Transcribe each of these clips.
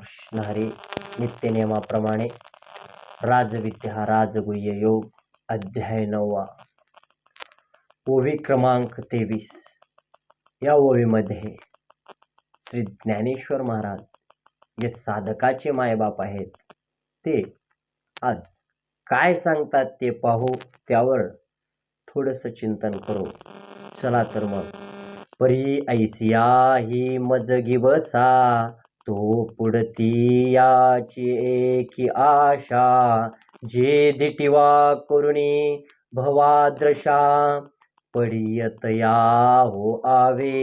रामकृष्ण हरी. नित्यनियमाप्रमाणे राजविद्या राजगुह्य योग अध्याय 9. ओवी क्रमांक 23. या ओवीमध्ये श्री ज्ञानेश्वर महाराज जे साधकाचे मायबाप आहेत ते आज काय सांगतात ते पाहू, त्यावर थोडंसं चिंतन करू. चला तर मग. परी ऐसिया ही मजगी बसा, तो पुढती याची एकी आशा, जे दिटिवा करुणी भवाद्रशा, पडियत या हो आवे.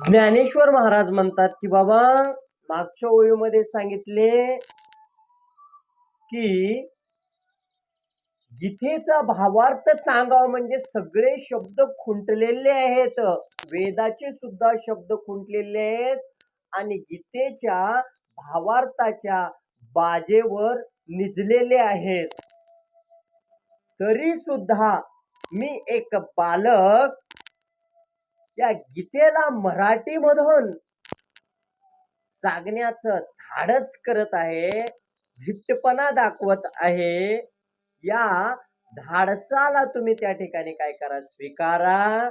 ज्ञानेश्वर महाराज म्हणतात की बाबा, मागच्या ओळीमध्ये सांगितले की गीतेचा भावार्थ सांगावा म्हणजे सगळे शब्द खुंटलेले आहेत, वेदाचे सुद्धा शब्द खुंटलेले आहेत आणि गीतेच्या भावार्थाच्या बाजेवर निजलेले आहेत. तरी सुद्धा मी एक बालक या गीतेला मराठी मधून सांगण्याचं धाडस करत आहे, धिट्टपणा दाखवत आहे. या धाडसाला तुम्ही त्या ठिकाणी काय करा, स्वीकारा.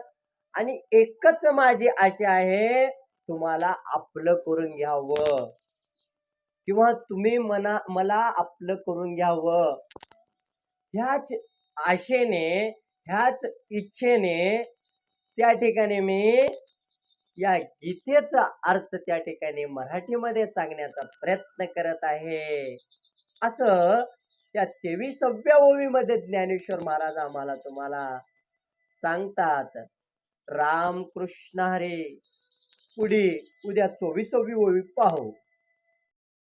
आणि एकच माझी आशा आहे, तुम्हाला आपलं करून घ्यावं किंवा तुम्ही मला आपलं करून घ्यावं. ह्याच आशेने, ह्याच इच्छेने त्या ठिकाणी मी या गीतेचा अर्थ त्या ठिकाणी मराठीमध्ये सांगण्याचा प्रयत्न करत आहे. असं त्या 23व्या ओवीमध्ये ज्ञानेश्वर महाराज आम्हाला तुम्हाला सांगतात. रामकृष्ण हरी. पुढे उद्या 24वी ओवी पाहू.